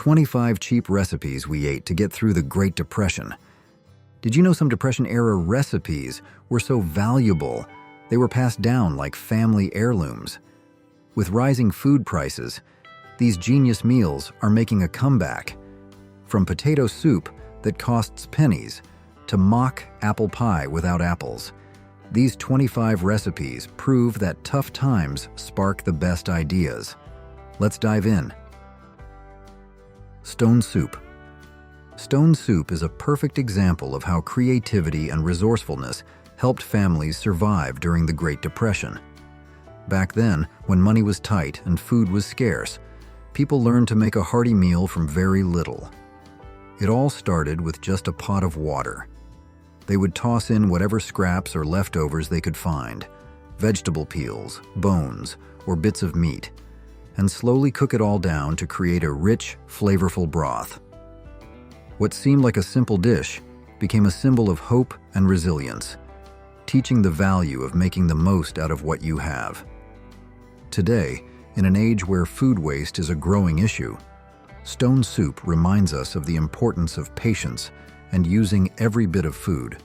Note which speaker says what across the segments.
Speaker 1: 25 cheap recipes we ate to get through the Great Depression. Did you know some Depression-era recipes were so valuable they were passed down like family heirlooms? With rising food prices, these genius meals are making a comeback. From potato soup that costs pennies to mock apple pie without apples, these 25 recipes prove that tough times spark the best ideas. Let's dive in. Stone soup. Stone soup is a perfect example of how creativity and resourcefulness helped families survive during the Great Depression. Back then, when money was tight and food was scarce, people learned to make a hearty meal from very little. It all started with just a pot of water. They would toss in whatever scraps or leftovers they could find, vegetable peels, bones, or bits of meat, and slowly cook it all down to create a rich, flavorful broth. What seemed like a simple dish became a symbol of hope and resilience, teaching the value of making the most out of what you have. Today, in an age where food waste is a growing issue, stone soup reminds us of the importance of patience and using every bit of food.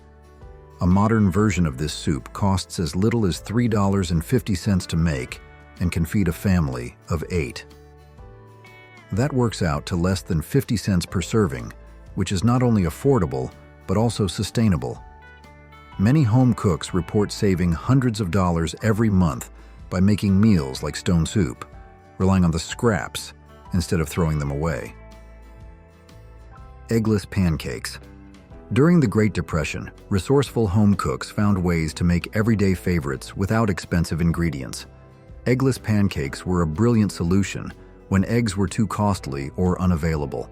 Speaker 1: A modern version of this soup costs as little as $3.50 to make and can feed a family of 8. That works out to less than 50 cents per serving, which is not only affordable, but also sustainable. Many home cooks report saving hundreds of dollars every month by making meals like stone soup, relying on the scraps instead of throwing them away. Eggless pancakes. During the Great Depression, resourceful home cooks found ways to make everyday favorites without expensive ingredients. Eggless pancakes were a brilliant solution when eggs were too costly or unavailable.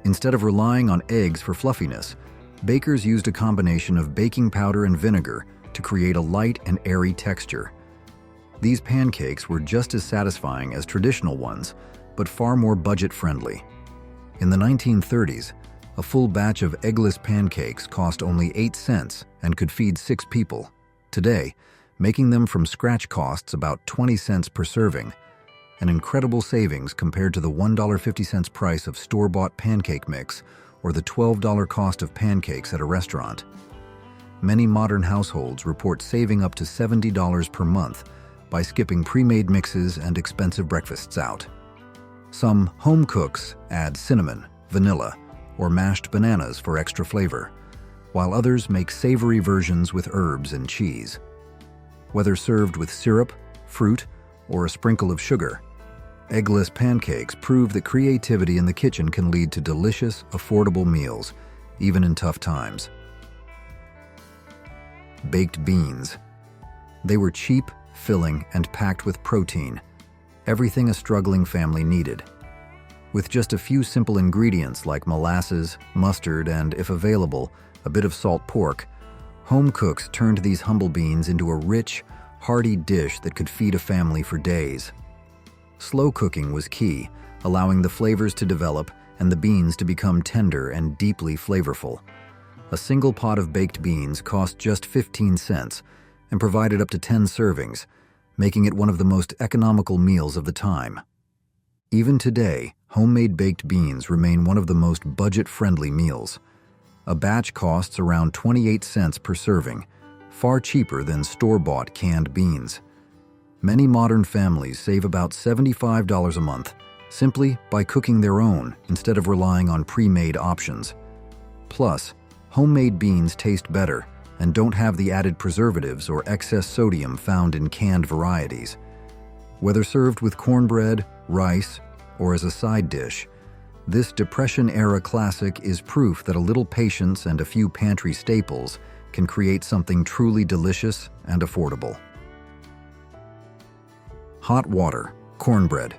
Speaker 1: Instead of relying on eggs for fluffiness, bakers used a combination of baking powder and vinegar to create a light and airy texture. These pancakes were just as satisfying as traditional ones, but far more budget-friendly. In the 1930s, a full batch of eggless pancakes cost only 8 cents and could feed 6 people. Today, making them from scratch costs about 20 cents per serving, an incredible savings compared to the $1.50 price of store-bought pancake mix or the $12 cost of pancakes at a restaurant. Many modern households report saving up to $70 per month by skipping pre-made mixes and expensive breakfasts out. Some home cooks add cinnamon, vanilla, or mashed bananas for extra flavor, while others make savory versions with herbs and cheese. Whether served with syrup, fruit, or a sprinkle of sugar, eggless pancakes prove that creativity in the kitchen can lead to delicious, affordable meals, even in tough times. Baked beans. They were cheap, filling, and packed with protein, everything a struggling family needed. With just a few simple ingredients like molasses, mustard, and, if available, a bit of salt pork, home cooks turned these humble beans into a rich, hearty dish that could feed a family for days. Slow cooking was key, allowing the flavors to develop and the beans to become tender and deeply flavorful. A single pot of baked beans cost just 15 cents and provided up to 10 servings, making it one of the most economical meals of the time. Even today, homemade baked beans remain one of the most budget-friendly meals. A batch costs around 28 cents per serving, far cheaper than store-bought canned beans. Many modern families save about $75 a month simply by cooking their own instead of relying on pre-made options. Plus, homemade beans taste better and don't have the added preservatives or excess sodium found in canned varieties. Whether served with cornbread, rice, or as a side dish, this Depression-era classic is proof that a little patience and a few pantry staples can create something truly delicious and affordable. Hot water cornbread.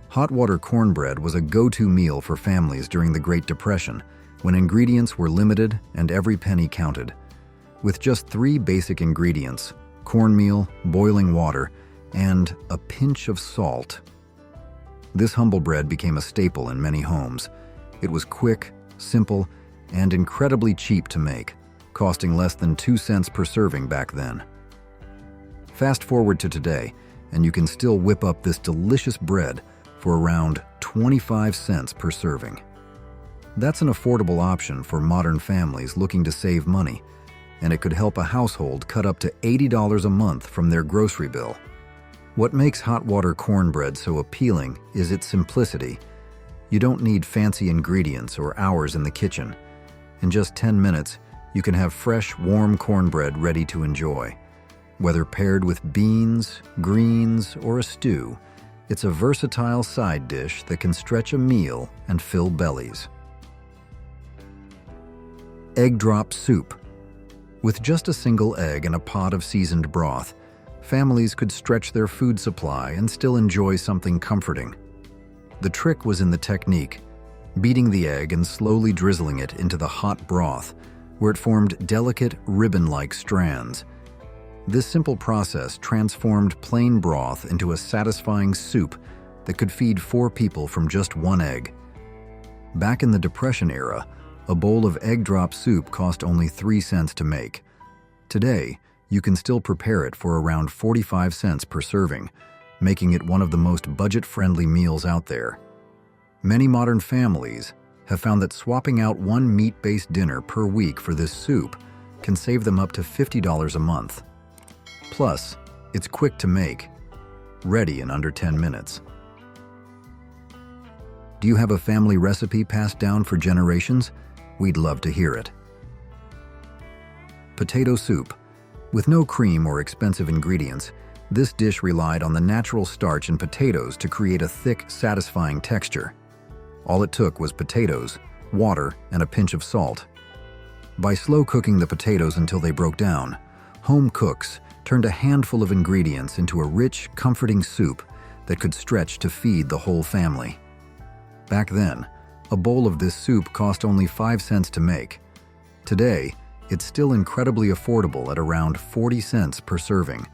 Speaker 1: Hot water cornbread was a go-to meal for families during the Great Depression, when ingredients were limited and every penny counted. With just 3 basic ingredients, cornmeal, boiling water, and a pinch of salt, this humble bread became a staple in many homes. It was quick, simple, and incredibly cheap to make, costing less than 2 cents per serving back then. Fast forward to today, and you can still whip up this delicious bread for around 25 cents per serving. That's an affordable option for modern families looking to save money, and it could help a household cut up to $80 a month from their grocery bill. What makes hot water cornbread so appealing is its simplicity. You don't need fancy ingredients or hours in the kitchen. In just 10 minutes, you can have fresh, warm cornbread ready to enjoy. Whether paired with beans, greens, or a stew, it's a versatile side dish that can stretch a meal and fill bellies. Egg drop soup. With just a single egg and a pot of seasoned broth, families could stretch their food supply and still enjoy something comforting. The trick was in the technique, beating the egg and slowly drizzling it into the hot broth, where it formed delicate, ribbon-like strands. This simple process transformed plain broth into a satisfying soup that could feed 4 people from just 1 egg. Back in the Depression era, a bowl of egg drop soup cost only 3 cents to make. Today, you can still prepare it for around 45 cents per serving, making it one of the most budget-friendly meals out there. Many modern families have found that swapping out one meat-based dinner per week for this soup can save them up to $50 a month. Plus, it's quick to make, ready in under 10 minutes. Do you have a family recipe passed down for generations? We'd love to hear it. Potato soup. With no cream or expensive ingredients, this dish relied on the natural starch in potatoes to create a thick, satisfying texture. All it took was potatoes, water, and a pinch of salt. By slow cooking the potatoes until they broke down, home cooks turned a handful of ingredients into a rich, comforting soup that could stretch to feed the whole family. Back then, a bowl of this soup cost only 5 cents to make. Today, it's still incredibly affordable at around 40 cents per serving.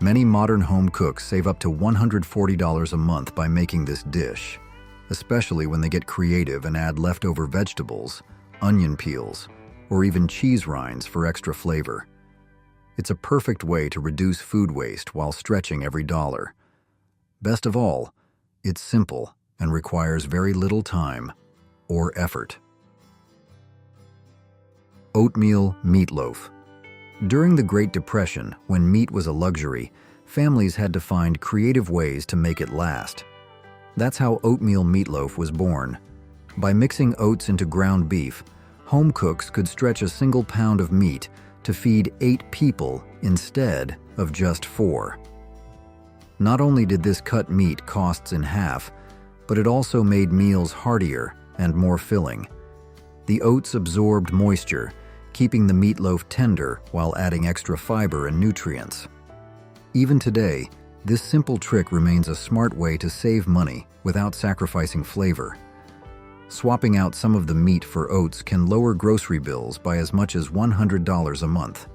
Speaker 1: Many modern home cooks save up to $140 a month by making this dish, especially when they get creative and add leftover vegetables, onion peels, or even cheese rinds for extra flavor. It's a perfect way to reduce food waste while stretching every dollar. Best of all, it's simple and requires very little time or effort. Oatmeal Meatloaf. During the Great Depression, when meat was a luxury, families had to find creative ways to make it last. That's how oatmeal meatloaf was born. By mixing oats into ground beef, home cooks could stretch a single pound of meat to feed 8 people instead of just 4. Not only did this cut meat costs in half, but it also made meals heartier and more filling. The oats absorbed moisture, keeping the meatloaf tender while adding extra fiber and nutrients. Even today, this simple trick remains a smart way to save money without sacrificing flavor. Swapping out some of the meat for oats can lower grocery bills by as much as $100 a month.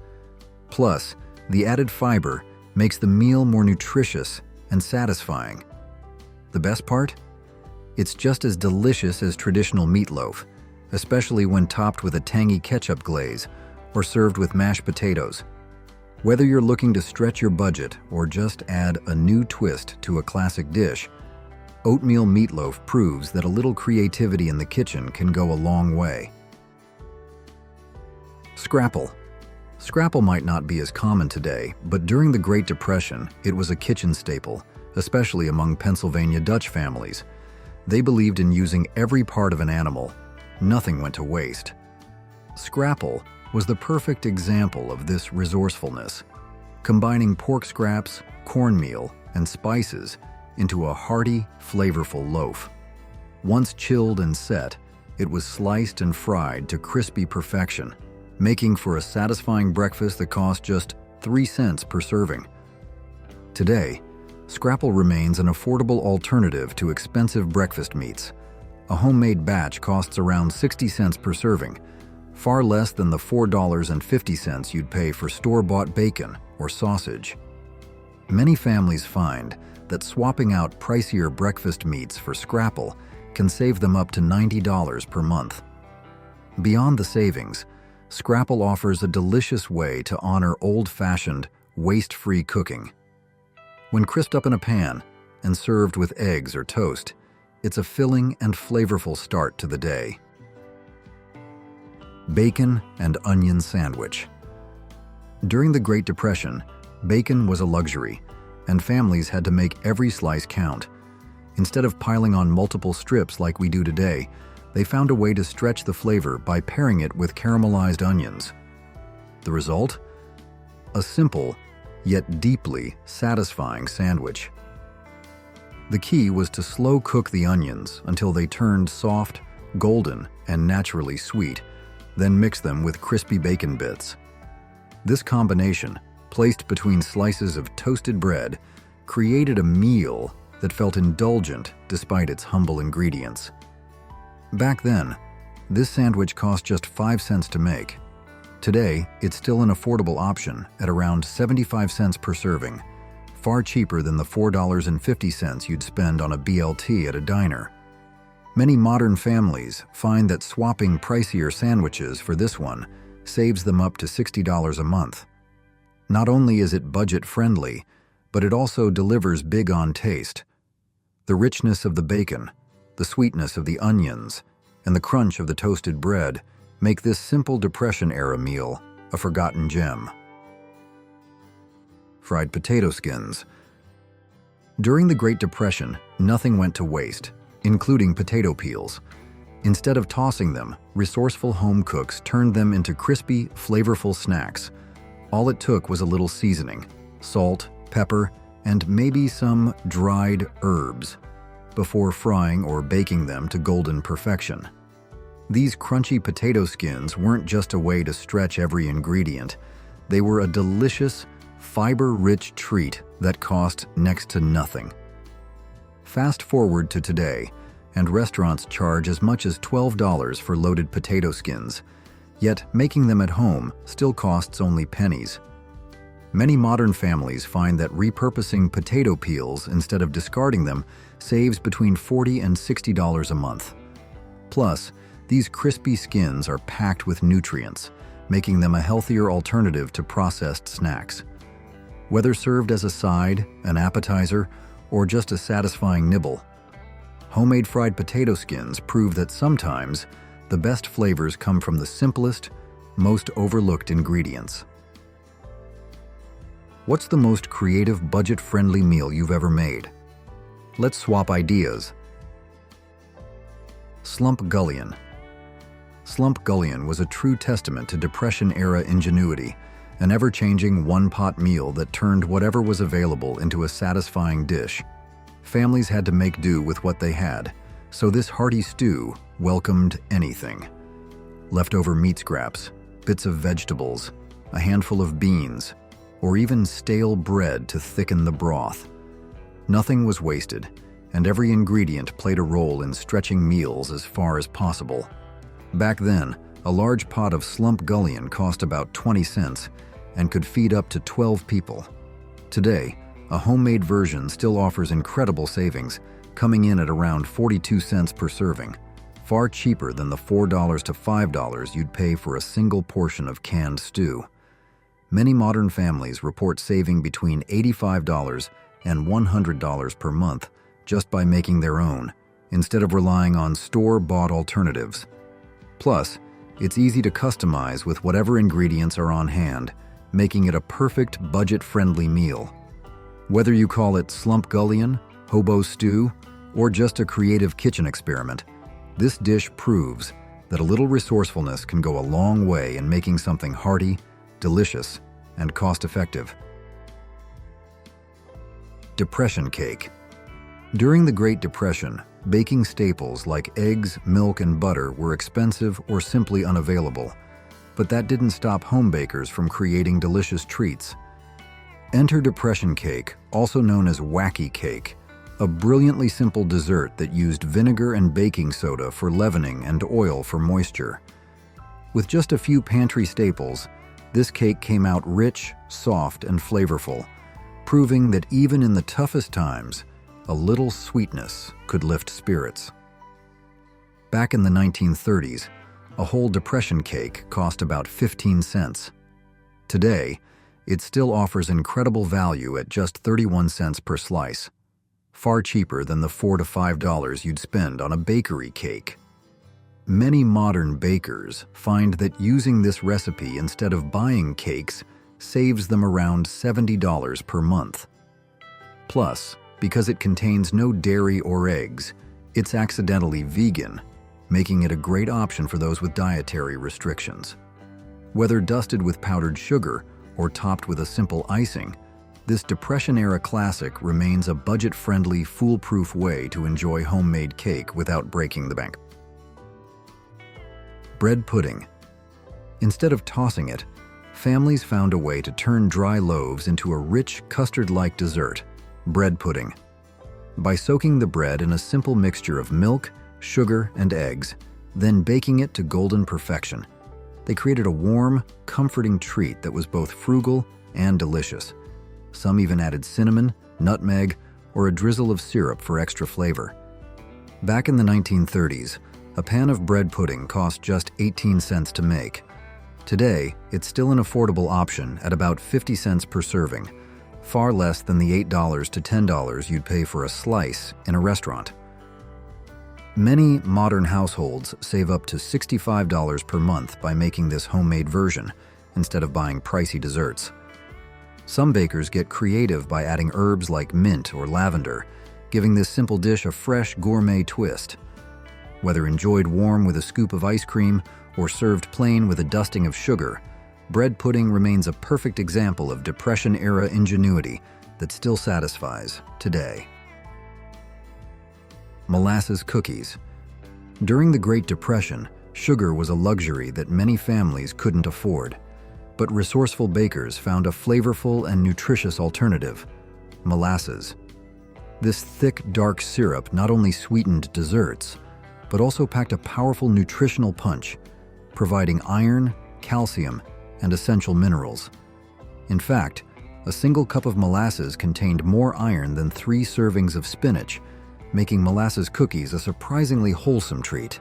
Speaker 1: Plus, the added fiber makes the meal more nutritious and satisfying. The best part? It's just as delicious as traditional meatloaf, especially when topped with a tangy ketchup glaze or served with mashed potatoes. Whether you're looking to stretch your budget or just add a new twist to a classic dish, oatmeal meatloaf proves that a little creativity in the kitchen can go a long way. Scrapple. Scrapple might not be as common today, but during the Great Depression, it was a kitchen staple, especially among Pennsylvania Dutch families. They believed in using every part of an animal. Nothing went to waste. Scrapple was the perfect example of this resourcefulness, combining pork scraps, cornmeal, and spices into a hearty, flavorful loaf. Once chilled and set, it was sliced and fried to crispy perfection, making for a satisfying breakfast that cost just 3 cents per serving. Today, Scrapple remains an affordable alternative to expensive breakfast meats. A homemade batch costs around 60 cents per serving, far less than the $4.50 you'd pay for store-bought bacon or sausage. Many families find that swapping out pricier breakfast meats for Scrapple can save them up to $90 per month. Beyond the savings, Scrapple offers a delicious way to honor old-fashioned, waste-free cooking. When crisped up in a pan and served with eggs or toast, it's a filling and flavorful start to the day. Bacon and onion sandwich. During the Great Depression, bacon was a luxury, and families had to make every slice count. Instead of piling on multiple strips like we do today, they found a way to stretch the flavor by pairing it with caramelized onions. The result? A simple, yet deeply satisfying sandwich. The key was to slow cook the onions until they turned soft, golden, and naturally sweet, then mix them with crispy bacon bits. This combination, placed between slices of toasted bread, created a meal that felt indulgent despite its humble ingredients. Back then, this sandwich cost just 5 cents to make. Today, it's still an affordable option at around 75 cents per serving, far cheaper than the $4.50 you'd spend on a BLT at a diner. Many modern families find that swapping pricier sandwiches for this one saves them up to $60 a month. Not only is it budget-friendly, but it also delivers big on taste. The richness of the bacon, the sweetness of the onions, and the crunch of the toasted bread make this simple Depression-era meal a forgotten gem. Fried potato skins. During the Great Depression, nothing went to waste, including potato peels. Instead of tossing them, resourceful home cooks turned them into crispy, flavorful snacks. All it took was a little seasoning, salt, pepper, and maybe some dried herbs before frying or baking them to golden perfection. These crunchy potato skins weren't just a way to stretch every ingredient. They were a delicious, fiber-rich treat that cost next to nothing. Fast forward to today, and restaurants charge as much as $12 for loaded potato skins, yet making them at home still costs only pennies. Many modern families find that repurposing potato peels instead of discarding them saves between $40 and $60 a month. Plus, these crispy skins are packed with nutrients, making them a healthier alternative to processed snacks. Whether served as a side, an appetizer, or just a satisfying nibble, homemade fried potato skins prove that sometimes the best flavors come from the simplest, most overlooked ingredients. What's the most creative, budget-friendly meal you've ever made? Let's swap ideas. Slump Gullion. Slump Gullion was a true testament to Depression-era ingenuity, an ever-changing one-pot meal that turned whatever was available into a satisfying dish. Families had to make do with what they had, so this hearty stew welcomed anything. Leftover meat scraps, bits of vegetables, a handful of beans, or even stale bread to thicken the broth. Nothing was wasted, and every ingredient played a role in stretching meals as far as possible. Back then, a large pot of Slump Gullion cost about 20 cents and could feed up to 12 people. Today, a homemade version still offers incredible savings, coming in at around 42 cents per serving, far cheaper than the $4 to $5 you'd pay for a single portion of canned stew. Many modern families report saving between $85 and $100 per month just by making their own, instead of relying on store-bought alternatives. Plus, it's easy to customize with whatever ingredients are on hand, making it a perfect budget-friendly meal. Whether you call it Slump Gullion, hobo stew, or just a creative kitchen experiment, this dish proves that a little resourcefulness can go a long way in making something hearty, delicious, and cost-effective. Depression cake. During the Great Depression, baking staples like eggs, milk, and butter were expensive or simply unavailable, but that didn't stop home bakers from creating delicious treats. Enter depression cake, also known as wacky cake, a brilliantly simple dessert that used vinegar and baking soda for leavening and oil for moisture. With just a few pantry staples, this cake came out rich, soft, and flavorful, proving that even in the toughest times, a little sweetness could lift spirits. Back in the 1930s, a whole depression cake cost about 15 cents. Today, it still offers incredible value at just 31 cents per slice. far cheaper than the $4 to $5 you'd spend on a bakery cake. Many modern bakers find that using this recipe instead of buying cakes saves them around $70 per month. Plus, because it contains no dairy or eggs, it's accidentally vegan, making it a great option for those with dietary restrictions. Whether dusted with powdered sugar or topped with a simple icing, this Depression-era classic remains a budget-friendly, foolproof way to enjoy homemade cake without breaking the bank. Bread pudding. Instead of tossing it, families found a way to turn dry loaves into a rich, custard-like dessert, bread pudding. By soaking the bread in a simple mixture of milk, sugar, and eggs, then baking it to golden perfection, they created a warm, comforting treat that was both frugal and delicious. Some even added cinnamon, nutmeg, or a drizzle of syrup for extra flavor. Back in the 1930s, a pan of bread pudding cost just 18 cents to make. Today, it's still an affordable option at about 50 cents per serving, far less than the $8 to $10 you'd pay for a slice in a restaurant. Many modern households save up to $65 per month by making this homemade version instead of buying pricey desserts. Some bakers get creative by adding herbs like mint or lavender, giving this simple dish a fresh gourmet twist. Whether enjoyed warm with a scoop of ice cream or served plain with a dusting of sugar, bread pudding remains a perfect example of Depression-era ingenuity that still satisfies today. Molasses cookies. During the Great Depression, sugar was a luxury that many families couldn't afford, but resourceful bakers found a flavorful and nutritious alternative: molasses. This thick, dark syrup not only sweetened desserts, but also packed a powerful nutritional punch, providing iron, calcium, and essential minerals. In fact, a single cup of molasses contained more iron than 3 servings of spinach, making molasses cookies a surprisingly wholesome treat.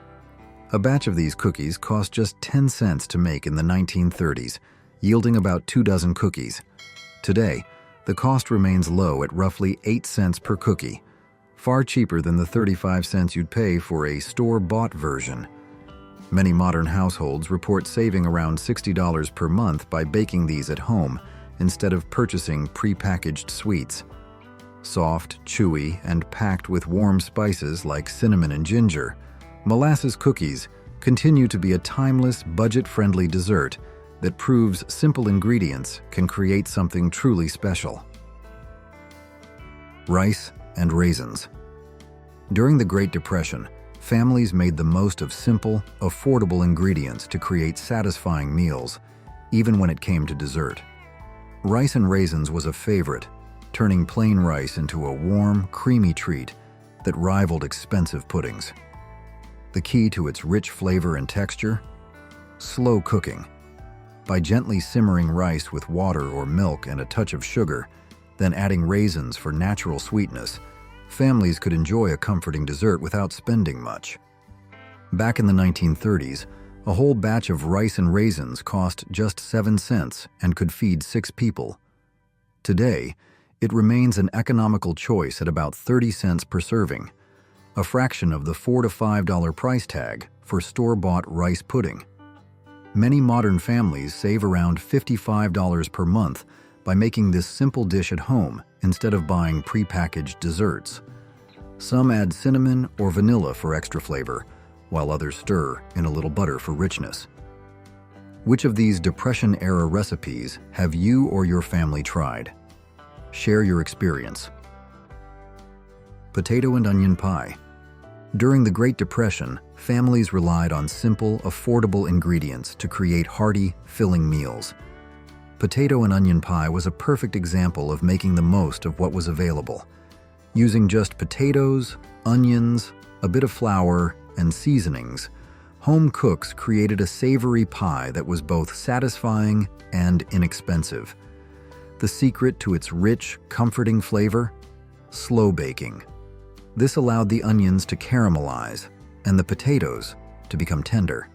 Speaker 1: A batch of these cookies cost just 10 cents to make in the 1930s, yielding about 2 dozen cookies. Today, the cost remains low at roughly 8 cents per cookie, far cheaper than the 35 cents you'd pay for a store-bought version. Many modern households report saving around $60 per month by baking these at home instead of purchasing pre-packaged sweets. Soft, chewy, and packed with warm spices like cinnamon and ginger, molasses cookies continue to be a timeless, budget-friendly dessert that proves simple ingredients can create something truly special. Rice and raisins. During the Great Depression, families made the most of simple, affordable ingredients to create satisfying meals, even when it came to dessert. Rice and raisins was a favorite, turning plain rice into a warm, creamy treat that rivaled expensive puddings. The key to its rich flavor and texture? Slow cooking. By gently simmering rice with water or milk and a touch of sugar, then adding raisins for natural sweetness, families could enjoy a comforting dessert without spending much. Back in the 1930s, a whole batch of rice and raisins cost just 7 cents and could feed 6 people. Today, it remains an economical choice at about 30 cents per serving, a fraction of the $4 to $5 price tag for store-bought rice pudding. Many modern families save around $55 per month by making this simple dish at home instead of buying prepackaged desserts. Some add cinnamon or vanilla for extra flavor, while others stir in a little butter for richness. Which of these Depression-era recipes have you or your family tried? Share your experience. Potato and onion pie. During the Great Depression, families relied on simple, affordable ingredients to create hearty, filling meals. Potato and onion pie was a perfect example of making the most of what was available. Using just potatoes, onions, a bit of flour, and seasonings, home cooks created a savory pie that was both satisfying and inexpensive. The secret to its rich, comforting flavor? Slow baking. This allowed the onions to caramelize and the potatoes to become tender,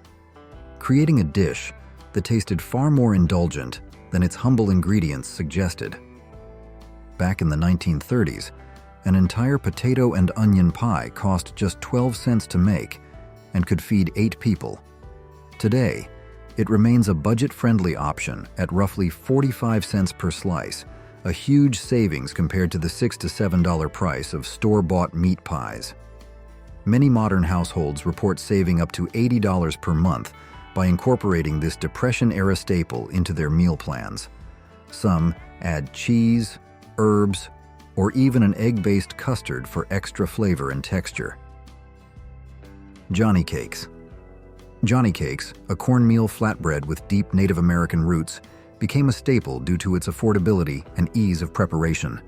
Speaker 1: creating a dish that tasted far more indulgent than its humble ingredients suggested. Back in the 1930s, an entire potato and onion pie cost just 12 cents to make and could feed 8 people. Today, it remains a budget-friendly option at roughly 45 cents per slice, a huge savings compared to the $6 to $7 price of store-bought meat pies. Many modern households report saving up to $80 per month by incorporating this Depression-era staple into their meal plans. Some add cheese, herbs, or even an egg-based custard for extra flavor and texture. Johnnycakes. Johnnycakes, a cornmeal flatbread with deep Native American roots, became a staple due to its affordability and ease of preparation.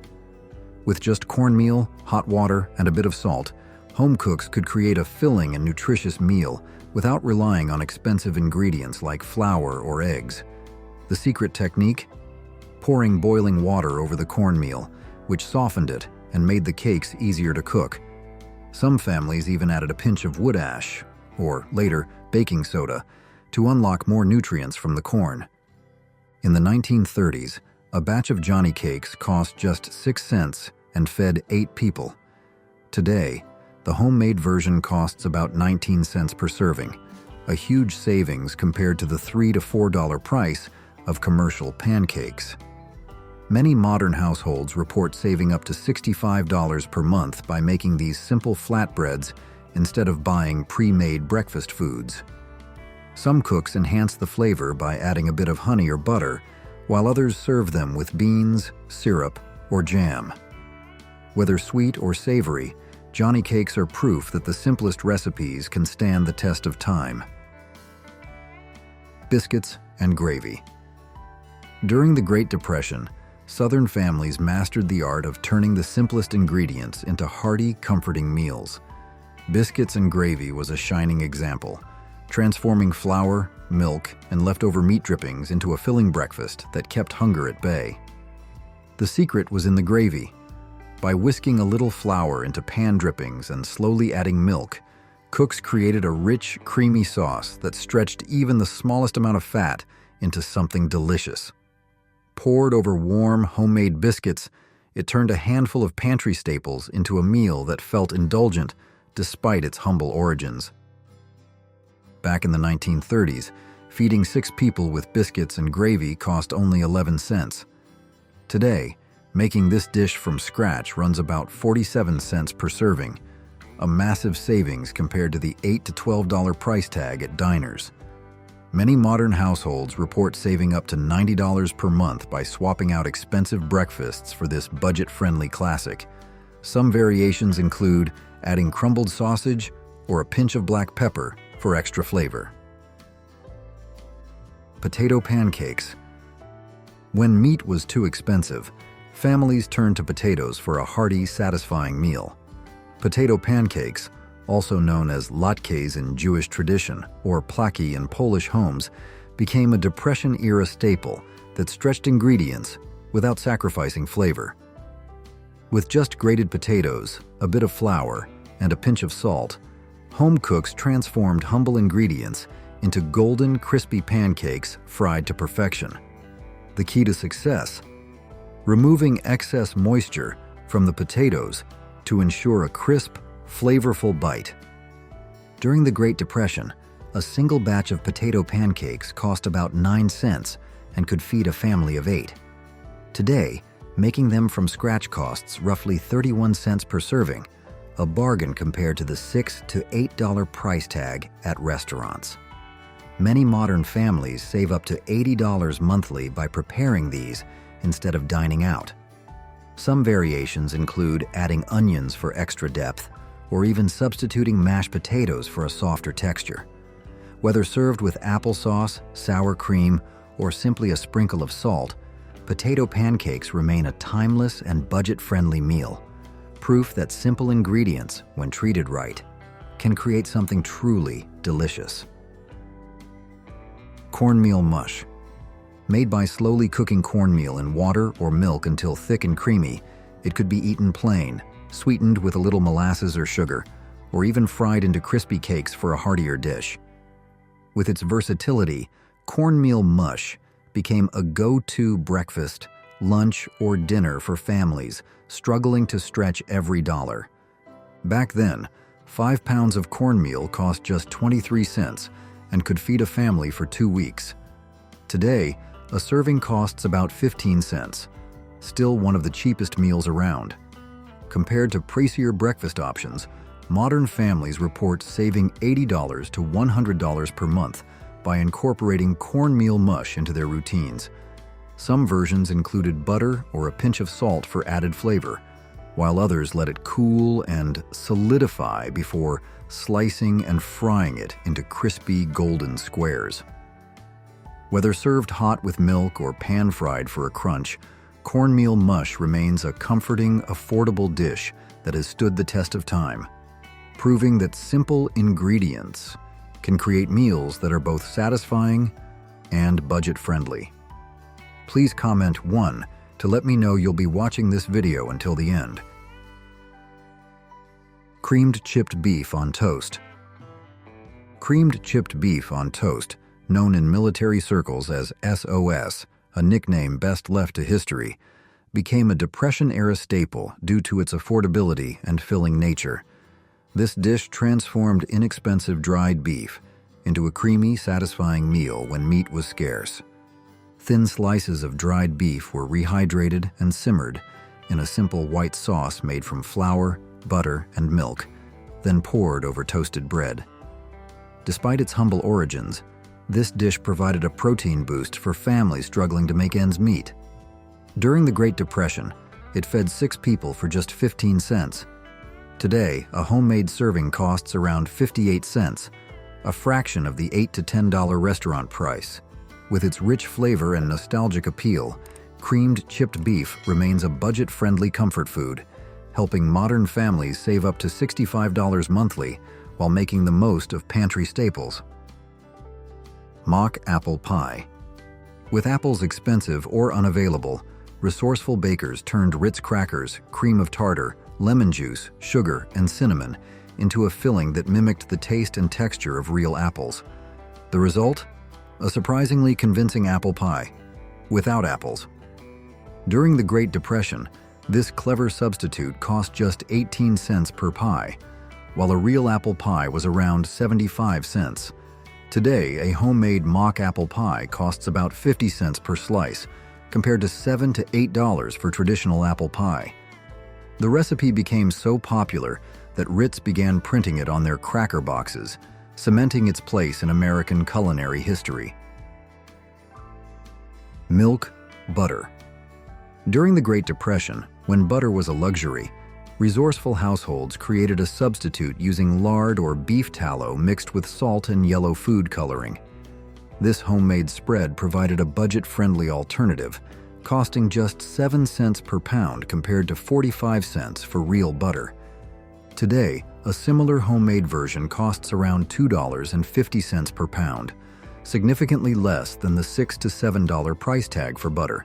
Speaker 1: With just cornmeal, hot water, and a bit of salt, home cooks could create a filling and nutritious meal without relying on expensive ingredients like flour or eggs. The secret technique? Pouring boiling water over the cornmeal, which softened it and made the cakes easier to cook. Some families even added a pinch of wood ash, or later, baking soda, to unlock more nutrients from the corn. In the 1930s, a batch of Johnnycakes cost just 6 cents and fed 8 people. Today, the homemade version costs about 19 cents per serving, a huge savings compared to the $3 to $4 price of commercial pancakes. Many modern households report saving up to $65 per month by making these simple flatbreads instead of buying pre-made breakfast foods. Some cooks enhance the flavor by adding a bit of honey or butter, while others serve them with beans, syrup, or jam. Whether sweet or savory, Johnnycakes are proof that the simplest recipes can stand the test of time. Biscuits and Gravy. During the Great Depression, Southern families mastered the art of turning the simplest ingredients into hearty, comforting meals. Biscuits and Gravy was a shining example, transforming flour, milk, and leftover meat drippings into a filling breakfast that kept hunger at bay. The secret was in the gravy. By whisking a little flour into pan drippings and slowly adding milk, cooks created a rich, creamy sauce that stretched even the smallest amount of fat into something delicious. Poured over warm, homemade biscuits, it turned a handful of pantry staples into a meal that felt indulgent despite its humble origins. Back in the 1930s, feeding 6 people with biscuits and gravy cost only 11 cents. Today, making this dish from scratch runs about 47 cents per serving, a massive savings compared to the $8 to $12 price tag at diners. Many modern households report saving up to $90 per month by swapping out expensive breakfasts for this budget-friendly classic. Some variations include adding crumbled sausage or a pinch of black pepper for extra flavor. Potato pancakes. When meat was too expensive, families turned to potatoes for a hearty, satisfying meal. Potato pancakes, also known as latkes in Jewish tradition or plaki in Polish homes, became a Depression-era staple that stretched ingredients without sacrificing flavor. With just grated potatoes, a bit of flour, and a pinch of salt, home cooks transformed humble ingredients into golden, crispy pancakes fried to perfection. The key to success: removing excess moisture from the potatoes to ensure a crisp, flavorful bite. During the Great Depression, a single batch of potato pancakes cost about 9 cents and could feed a family of 8. Today, making them from scratch costs roughly 31 cents per serving, a bargain compared to the $6 to $8 price tag at restaurants. Many modern families save up to $80 monthly by preparing these instead of dining out. Some variations include adding onions for extra depth, or even substituting mashed potatoes for a softer texture. Whether served with applesauce, sour cream, or simply a sprinkle of salt, potato pancakes remain a timeless and budget-friendly meal, proof that simple ingredients, when treated right, can create something truly delicious. Cornmeal mush. Made by slowly cooking cornmeal in water or milk until thick and creamy, it could be eaten plain, sweetened with a little molasses or sugar, or even fried into crispy cakes for a heartier dish. With its versatility, cornmeal mush became a go-to breakfast, lunch, or dinner for families struggling to stretch every dollar. Back then, 5 pounds of cornmeal cost just 23 cents and could feed a family for 2 weeks. Today, a serving costs about 15 cents, still one of the cheapest meals around. Compared to pricier breakfast options, modern families report saving $80 to $100 per month by incorporating cornmeal mush into their routines. Some versions included butter or a pinch of salt for added flavor, while others let it cool and solidify before slicing and frying it into crispy golden squares. Whether served hot with milk or pan-fried for a crunch, cornmeal mush remains a comforting, affordable dish that has stood the test of time, proving that simple ingredients can create meals that are both satisfying and budget-friendly. Please comment 1 to let me know you'll be watching this video until the end. Creamed chipped beef on toast. Creamed chipped beef on toast, known in military circles as SOS, a nickname best left to history, became a Depression-era staple due to its affordability and filling nature. This dish transformed inexpensive dried beef into a creamy, satisfying meal when meat was scarce. Thin slices of dried beef were rehydrated and simmered in a simple white sauce made from flour, butter, and milk, then poured over toasted bread. Despite its humble origins, this dish provided a protein boost for families struggling to make ends meet. During the Great Depression, it fed 6 people for just 15 cents. Today, a homemade serving costs around 58 cents, a fraction of the $8 to $10 restaurant price. With its rich flavor and nostalgic appeal, creamed chipped beef remains a budget-friendly comfort food, helping modern families save up to $65 monthly while making the most of pantry staples. Mock apple pie. With apples expensive or unavailable, resourceful bakers turned Ritz crackers, cream of tartar, lemon juice, sugar, and cinnamon into a filling that mimicked the taste and texture of real apples. The result? A surprisingly convincing apple pie, without apples. During the Great Depression, this clever substitute cost just 18 cents per pie, while a real apple pie was around 75 cents. Today, a homemade mock apple pie costs about 50 cents per slice, compared to $7 to $8 for traditional apple pie. The recipe became so popular that Ritz began printing it on their cracker boxes, cementing its place in American culinary history. Milk, butter. During the Great Depression, when butter was a luxury, resourceful households created a substitute using lard or beef tallow mixed with salt and yellow food coloring. This homemade spread provided a budget-friendly alternative, costing just 7 cents per pound compared to 45 cents for real butter. Today, a similar homemade version costs around $2.50 per pound, significantly less than the $6 to $7 price tag for butter.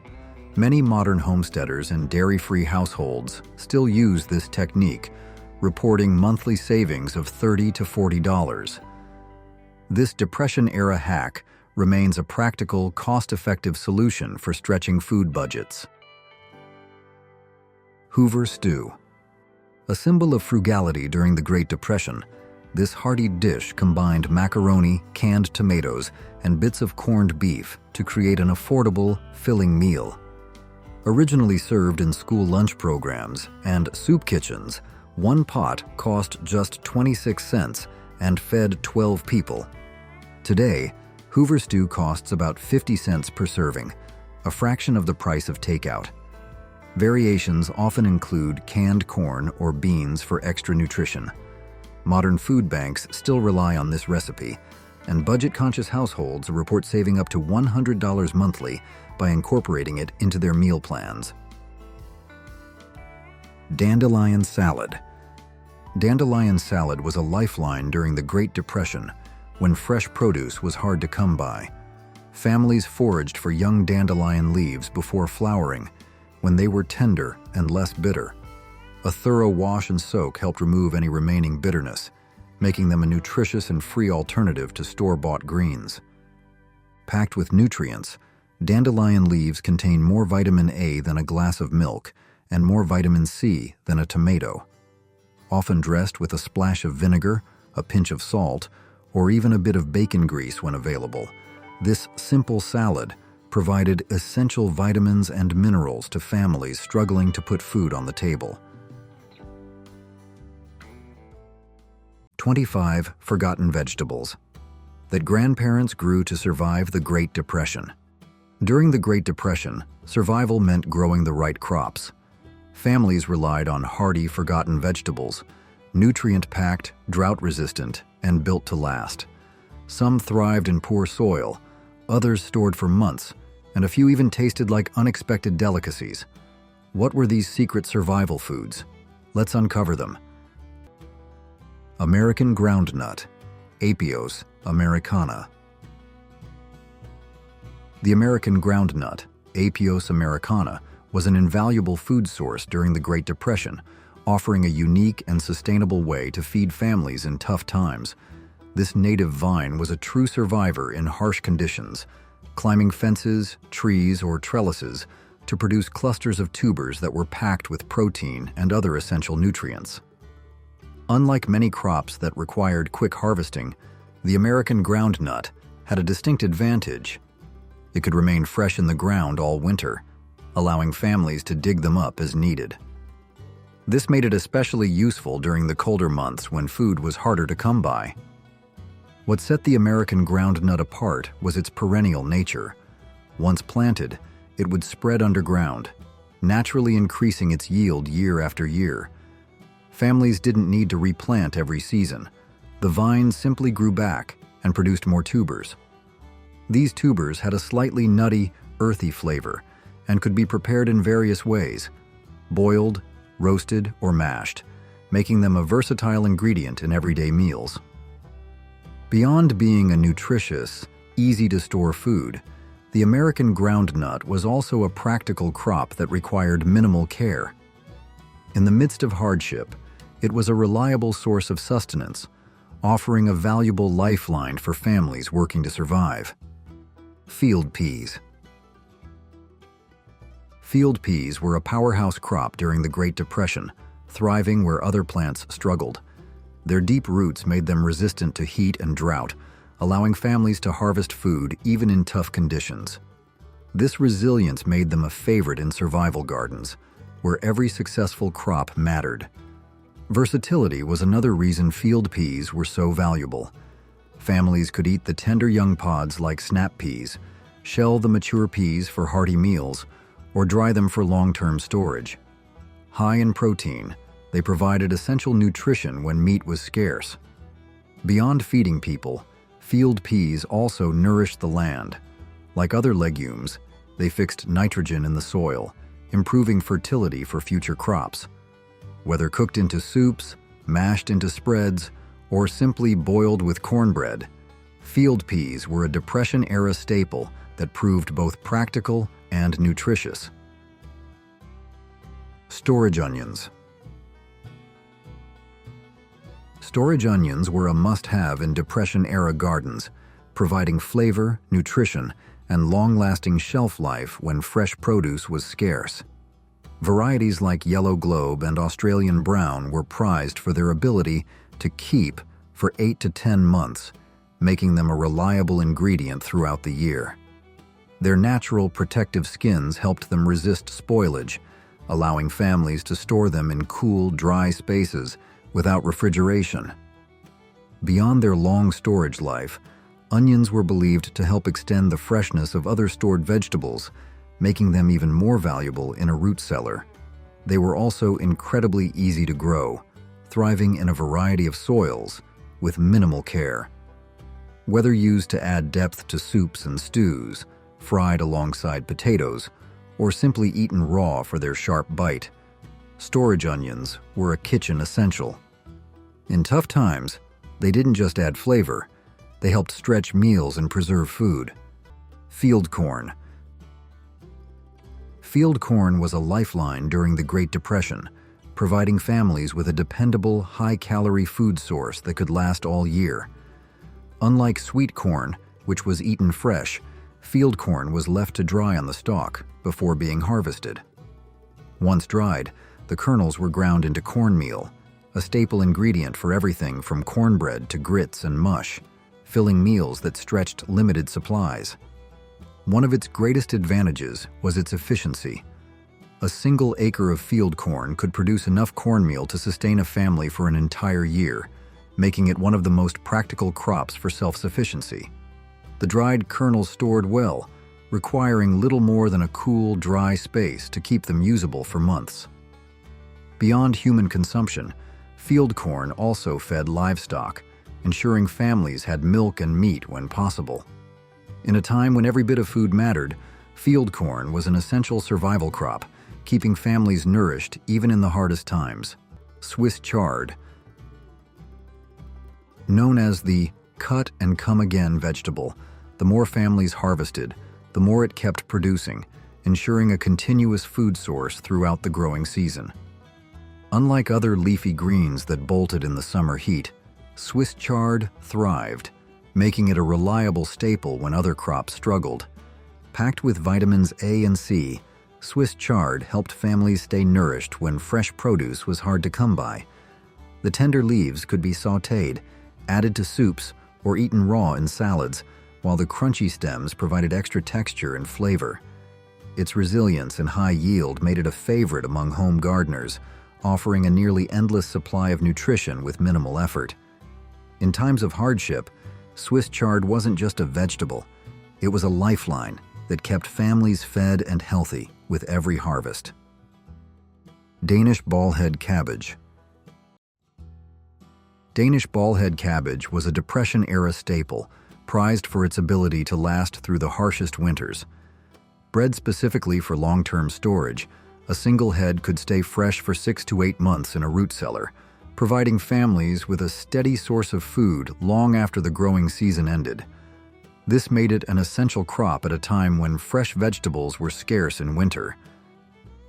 Speaker 1: Many modern homesteaders and dairy-free households still use this technique, reporting monthly savings of $30 to $40. This Depression-era hack remains a practical, cost-effective solution for stretching food budgets. Hoover Stew. A symbol of frugality during the Great Depression, this hearty dish combined macaroni, canned tomatoes, and bits of corned beef to create an affordable, filling meal. Originally served in school lunch programs and soup kitchens, one pot cost just 26 cents and fed 12 people. Today, Hoover Stew costs about 50 cents per serving, a fraction of the price of takeout. Variations often include canned corn or beans for extra nutrition. Modern food banks still rely on this recipe, and budget-conscious households report saving up to $100 monthly by incorporating it into their meal plans. Dandelion Salad. Dandelion salad was a lifeline during the Great Depression, when fresh produce was hard to come by. Families foraged for young dandelion leaves before flowering, when they were tender and less bitter. A thorough wash and soak helped remove any remaining bitterness, making them a nutritious and free alternative to store-bought greens. Packed with nutrients, Dandelion leaves contain more vitamin A than a glass of milk and more vitamin C than a tomato. Often dressed with a splash of vinegar, a pinch of salt, or even a bit of bacon grease when available, this simple salad provided essential vitamins and minerals to families struggling to put food on the table. 25 forgotten vegetables that grandparents grew to survive the Great Depression. During the Great Depression, survival meant growing the right crops. Families relied on hearty, forgotten vegetables, nutrient-packed, drought-resistant, and built to last. Some thrived in poor soil, others stored for months, and a few even tasted like unexpected delicacies. What were these secret survival foods? Let's uncover them. American groundnut, Apios americana. The American groundnut, Apios americana, was an invaluable food source during the Great Depression, offering a unique and sustainable way to feed families in tough times. This native vine was a true survivor in harsh conditions, climbing fences, trees, or trellises to produce clusters of tubers that were packed with protein and other essential nutrients. Unlike many crops that required quick harvesting, the American groundnut had a distinct advantage. It could remain fresh in the ground all winter, allowing families to dig them up as needed. This made it especially useful during the colder months when food was harder to come by. What set the American groundnut apart was its perennial nature. Once planted, it would spread underground, naturally increasing its yield year after year. Families didn't need to replant every season. The vine simply grew back and produced more tubers. These tubers had a slightly nutty, earthy flavor and could be prepared in various ways: boiled, roasted, or mashed, making them a versatile ingredient in everyday meals. Beyond being a nutritious, easy-to-store food, the American groundnut was also a practical crop that required minimal care. In the midst of hardship, it was a reliable source of sustenance, offering a valuable lifeline for families working to survive. Field peas. Field peas were a powerhouse crop during the Great Depression, thriving where other plants struggled. Their deep roots made them resistant to heat and drought, allowing families to harvest food even in tough conditions. This resilience made them a favorite in survival gardens, where every successful crop mattered. Versatility was another reason field peas were so valuable. Families could eat the tender young pods like snap peas, shell the mature peas for hearty meals, or dry them for long-term storage. High in protein, they provided essential nutrition when meat was scarce. Beyond feeding people, field peas also nourished the land. Like other legumes, they fixed nitrogen in the soil, improving fertility for future crops. Whether cooked into soups, mashed into spreads, or simply boiled with cornbread, field peas were a Depression-era staple that proved both practical and nutritious. Storage onions. Storage onions were a must-have in Depression-era gardens, providing flavor, nutrition, and long-lasting shelf life when fresh produce was scarce. Varieties like Yellow Globe and Australian Brown were prized for their ability to keep for 8 to 10 months, making them a reliable ingredient throughout the year. Their natural protective skins helped them resist spoilage, allowing families to store them in cool, dry spaces without refrigeration. Beyond their long storage life, onions were believed to help extend the freshness of other stored vegetables, making them even more valuable in a root cellar. They were also incredibly easy to grow, thriving in a variety of soils with minimal care. Whether used to add depth to soups and stews, fried alongside potatoes, or simply eaten raw for their sharp bite, storage onions were a kitchen essential. In tough times, they didn't just add flavor, they helped stretch meals and preserve food. Field corn. Field corn was a lifeline during the Great Depression, providing families with a dependable, high-calorie food source that could last all year. Unlike sweet corn, which was eaten fresh, field corn was left to dry on the stalk before being harvested. Once dried, the kernels were ground into cornmeal, a staple ingredient for everything from cornbread to grits and mush, filling meals that stretched limited supplies. One of its greatest advantages was its efficiency. A single acre of field corn could produce enough cornmeal to sustain a family for an entire year, making it one of the most practical crops for self-sufficiency. The dried kernels stored well, requiring little more than a cool, dry space to keep them usable for months. Beyond human consumption, field corn also fed livestock, ensuring families had milk and meat when possible. In a time when every bit of food mattered, field corn was an essential survival crop, keeping families nourished even in the hardest times. Swiss chard, known as the cut and come again vegetable, the more families harvested, the more it kept producing, ensuring a continuous food source throughout the growing season. Unlike other leafy greens that bolted in the summer heat, Swiss chard thrived, making it a reliable staple when other crops struggled. Packed with vitamins A and C, Swiss chard helped families stay nourished when fresh produce was hard to come by. The tender leaves could be sautéed, added to soups, or eaten raw in salads, while the crunchy stems provided extra texture and flavor. Its resilience and high yield made it a favorite among home gardeners, offering a nearly endless supply of nutrition with minimal effort. In times of hardship, Swiss chard wasn't just a vegetable, it was a lifeline that kept families fed and healthy with every harvest. Danish ballhead cabbage. Danish ballhead cabbage was a Depression-era staple, prized for its ability to last through the harshest winters. Bred specifically for long-term storage, a single head could stay fresh for 6 to 8 months in a root cellar, providing families with a steady source of food long after the growing season ended. This made it an essential crop at a time when fresh vegetables were scarce in winter.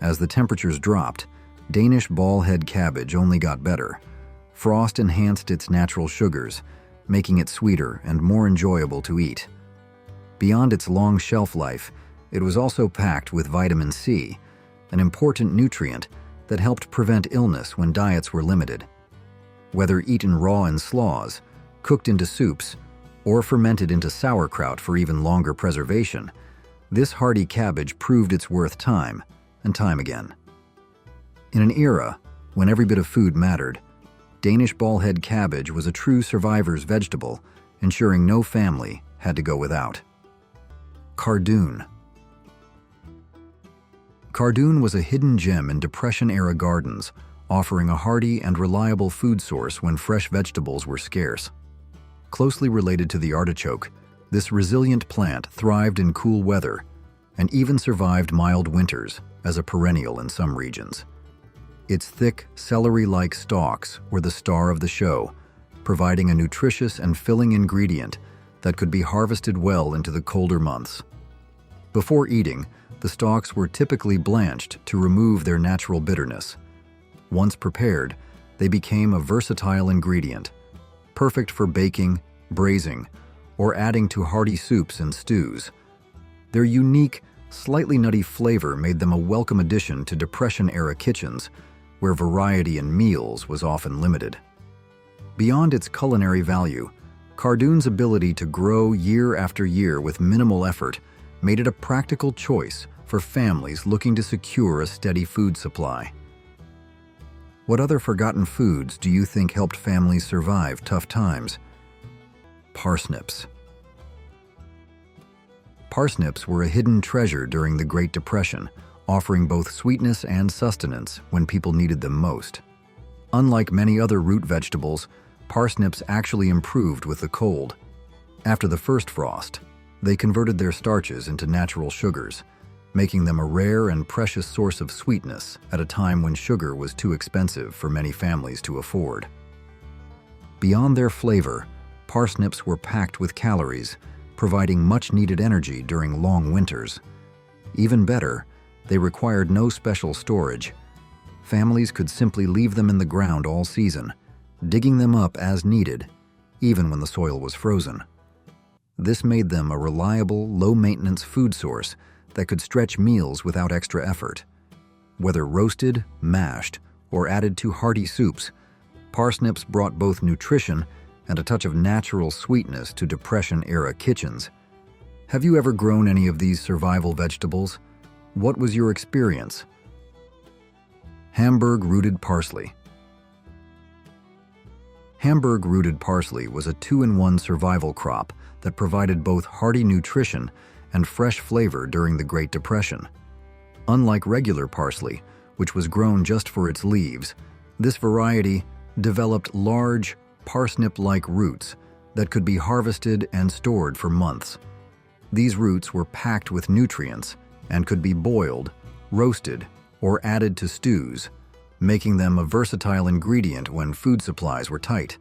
Speaker 1: As the temperatures dropped, Danish ballhead cabbage only got better. Frost enhanced its natural sugars, making it sweeter and more enjoyable to eat. Beyond its long shelf life, it was also packed with vitamin C, an important nutrient that helped prevent illness when diets were limited. Whether eaten raw in slaws, cooked into soups, or fermented into sauerkraut for even longer preservation, this hearty cabbage proved its worth time and time again. In an era when every bit of food mattered, Danish ballhead cabbage was a true survivor's vegetable, ensuring no family had to go without. Cardoon. Cardoon was a hidden gem in Depression-era gardens, offering a hearty and reliable food source when fresh vegetables were scarce. Closely related to the artichoke, this resilient plant thrived in cool weather and even survived mild winters as a perennial in some regions. Its thick, celery-like stalks were the star of the show, providing a nutritious and filling ingredient that could be harvested well into the colder months. Before eating, the stalks were typically blanched to remove their natural bitterness. Once prepared, they became a versatile ingredient, perfect for baking, braising, or adding to hearty soups and stews. Their unique, slightly nutty flavor made them a welcome addition to Depression-era kitchens, where variety in meals was often limited. Beyond its culinary value, Cardoon's ability to grow year after year with minimal effort made it a practical choice for families looking to secure a steady food supply. What other forgotten foods do you think helped families survive tough times? Parsnips. Parsnips were a hidden treasure during the Great Depression, offering both sweetness and sustenance when people needed them most. Unlike many other root vegetables, parsnips actually improved with the cold. After the first frost, they converted their starches into natural sugars, making them a rare and precious source of sweetness at a time when sugar was too expensive for many families to afford. Beyond their flavor, parsnips were packed with calories, providing much-needed energy during long winters. Even better, they required no special storage. Families could simply leave them in the ground all season, digging them up as needed, even when the soil was frozen. This made them a reliable, low-maintenance food source that could stretch meals without extra effort. Whether roasted, mashed, or added to hearty soups, parsnips brought both nutrition and a touch of natural sweetness to Depression-era kitchens. Have you ever grown any of these survival vegetables? What was your experience? Hamburg-rooted parsley. Hamburg-rooted parsley was a two-in-one survival crop that provided both hearty nutrition and fresh flavor during the Great Depression. Unlike regular parsley, which was grown just for its leaves, this variety developed large, parsnip-like roots that could be harvested and stored for months. These roots were packed with nutrients and could be boiled, roasted, or added to stews, making them a versatile ingredient when food supplies were tight.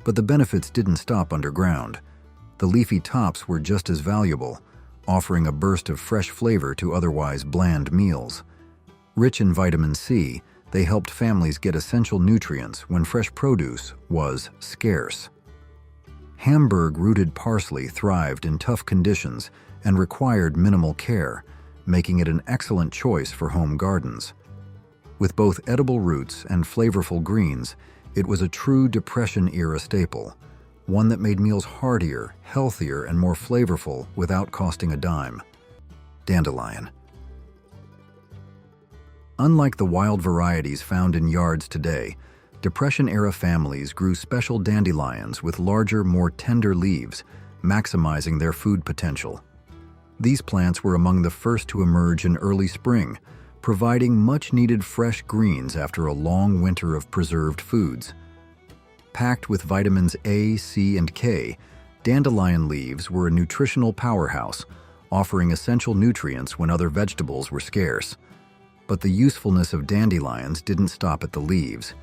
Speaker 1: But the benefits didn't stop underground. The leafy tops were just as valuable, offering a burst of fresh flavor to otherwise bland meals. Rich in vitamin C, they helped families get essential nutrients when fresh produce was scarce. Hamburg-rooted parsley thrived in tough conditions and required minimal care, making it an excellent choice for home gardens. With both edible roots and flavorful greens, it was a true Depression-era staple, one that made meals heartier, healthier, and more flavorful without costing a dime. Dandelion. Unlike the wild varieties found in yards today, Depression-era families grew special dandelions with larger, more tender leaves, maximizing their food potential. These plants were among the first to emerge in early spring, providing much-needed fresh greens after a long winter of preserved foods. Packed with vitamins A, C, and K, dandelion leaves were a nutritional powerhouse, offering essential nutrients when other vegetables were scarce. But the usefulness of dandelions didn't stop at the leaves.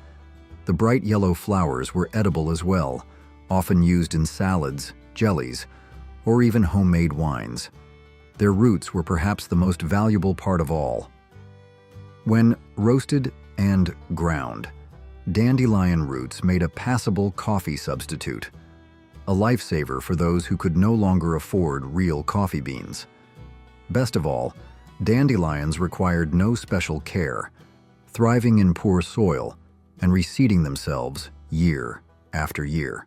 Speaker 1: The bright yellow flowers were edible as well, often used in salads, jellies, or even homemade wines. Their roots were perhaps the most valuable part of all. When roasted and ground, dandelion roots made a passable coffee substitute, a lifesaver for those who could no longer afford real coffee beans. Best of all, dandelions required no special care, thriving in poor soil and reseeding themselves year after year.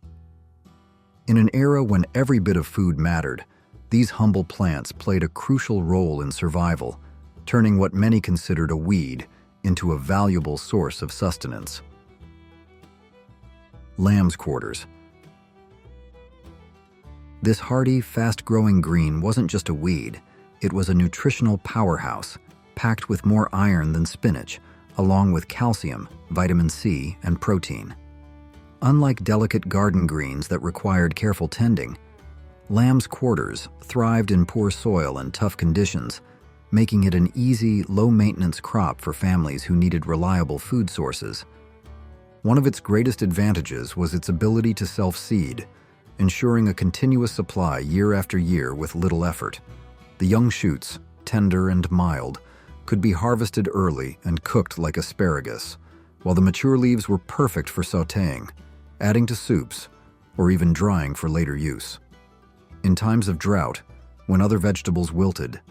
Speaker 1: In an era when every bit of food mattered, these humble plants played a crucial role in survival, turning what many considered a weed into a valuable source of sustenance. Lamb's quarters. This hardy, fast-growing green wasn't just a weed, it was a nutritional powerhouse, packed with more iron than spinach, along with calcium, vitamin C, and protein. Unlike delicate garden greens that required careful tending, lamb's quarters thrived in poor soil and tough conditions, making it an easy, low-maintenance crop for families who needed reliable food sources. One of its greatest advantages was its ability to self-seed, ensuring a continuous supply year after year with little effort. The young shoots, tender and mild, could be harvested early and cooked like asparagus, while the mature leaves were perfect for sautéing, adding to soups, or even drying for later use. In times of drought, when other vegetables wilted,